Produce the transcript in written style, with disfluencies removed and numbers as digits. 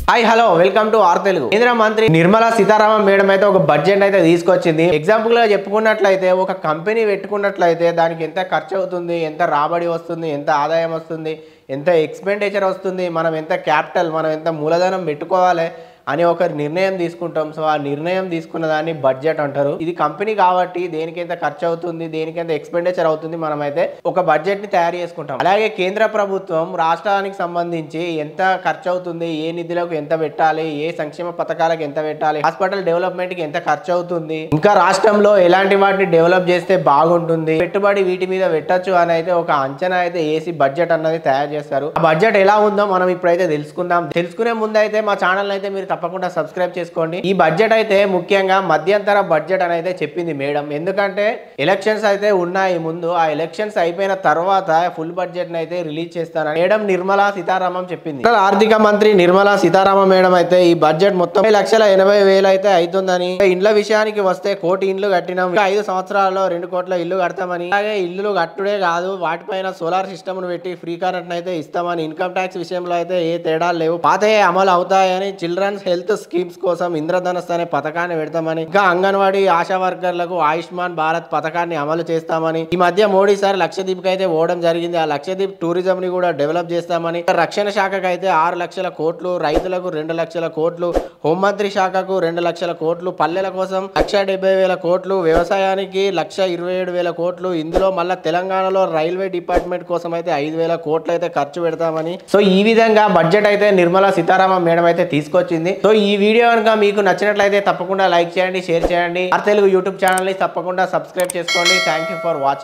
Hi hello welcome to R Telugu. కేంద్ర మంత్రి Nirmala Sitharaman madam అయితే ఒక బడ్జెట్ అయితే తీసుకొచ్చింది. ఎగ్జాంపుల్ గా చెప్పుకున్నట్లయితే ఒక కంపెనీ పెట్టుకున్నట్లయితే దానికి ఎంత ఖర్చు అవుతుంది, ఎంత రాబడి వస్తుంది, ఎంత ఆదాయం వస్తుంది, ఎంత ఎక్స్పెండిచర్ వస్తుంది, మనం ఎంత క్యాపిటల్, మనం ఎంత మూలధనం పెట్టుకోవాలి అని ఒక నిర్ణయం తీసుకుంటాం. సో ఆ నిర్ణయం తీసుకున్న దాన్ని బడ్జెట్ అంటారు. ఇది కంపెనీ కాబట్టి దేనికి ఎంత ఖర్చు అవుతుంది, దేనికి ఎంత ఎక్స్పెండిచర్ అవుతుంది, మనమైతే ఒక బడ్జెట్ ని తయారు చేసుకుంటాం. అలాగే కేంద్ర ప్రభుత్వం రాష్ట్రానికి సంబంధించి ఎంత ఖర్చు అవుతుంది, ఏ నిధులకు ఎంత పెట్టాలి, ఏ సంక్షేమ పథకాలకు ఎంత పెట్టాలి, హాస్పిటల్ డెవలప్మెంట్ కి ఎంత ఖర్చు అవుతుంది, ఇంకా రాష్ట్రంలో ఎలాంటి వాటిని డెవలప్ చేస్తే బాగుంటుంది, పెట్టుబడి వీటి మీద పెట్టచ్చు అని అయితే ఒక అంచనా అయితే వేసి బడ్జెట్ అన్నది తయారు చేస్తారు. ఆ బడ్జెట్ ఎలా ఉందో మనం ఇప్పుడైతే తెలుసుకుందాం. తెలుసుకునే ముందు అయితే మా ఛానల్ అయితే మీరు తప్పకుండా సబ్స్క్రైబ్ చేసుకోండి. ఈ బడ్జెట్ అయితే ముఖ్యంగా మధ్యంతర బడ్జెట్ అని అయితే చెప్పింది మేడం. ఎందుకంటే ఎలక్షన్స్ అయితే ఉన్నాయి ముందు, ఆ ఎలక్షన్స్ అయిపోయిన తర్వాత ఫుల్ బడ్జెట్ అయితే రిలీజ్ చేస్తానని మేడం నిర్మలా సీతారామన్ చెప్పింది. ఆర్థిక మంత్రి నిర్మలా సీతారామన్ మేడం అయితే ఈ బడ్జెట్ మొత్తం 1,80,000 అయితే అవుతుందని, ఇండ్ల విషయానికి వస్తే 1 కోటి ఇండ్లు కట్టినాం, 5 సంవత్సరాల్లో 2 కోట్ల ఇల్లు కడతామని, అలాగే ఇల్లు కట్టుడే కాదు వాటిపైన సోలార్ సిస్టమ్ ను పెట్టి ఫ్రీ కరెంట్ అయితే ఇస్తామని, ఇన్కమ్ ట్యాక్స్ విషయంలో అయితే ఏ తేడాలు లేవు, పాతయే అమలు అవుతాయని, చిల్డ్రన్స్ హెల్త్ స్కీమ్స్ కోసం ఇంద్రధనస్ అనే పథకాన్ని పెడతామని, ఇంకా అంగన్వాడీ ఆశా వర్కర్లకు ఆయుష్మాన్ భారత్ పథకాన్ని అమలు చేస్తామని, ఈ మధ్య మోడీ సార్ లక్షద్వీప్ కి అయితే పోవడం జరిగింది, ఆ లక్షద్వీప్ టూరిజం ని కూడా డెవలప్ చేస్తామని, రక్షణ శాఖకు అయితే 6 లక్షల కోట్లు, రైతులకు 2 లక్షల కోట్లు, హోంమంత్రి శాఖకు 2 లక్షల కోట్లు, పల్లెల కోసం 1,70,000 కోట్లు, వ్యవసాయానికి 1,27,000 కోట్లు, ఇందులో మళ్ళీ తెలంగాణలో రైల్వే డిపార్ట్మెంట్ కోసం అయితే 5,000 కోట్లు అయితే ఖర్చు పెడతామని. సో ఈ విధంగా బడ్జెట్ అయితే నిర్మలా సీతారామన్ మేడం అయితే తీసుకొచ్చింది. సో ఈ వీడియో కనుక మీకు నచ్చినట్లయితే తప్పకుండా లైక్ చేయండి, షేర్ చేయండి. ఆర్ తెలుగు యూట్యూబ్ ఛానల్ ని తప్పకుండా సబ్స్క్రైబ్ చేసుకోండి. Thank you for watching.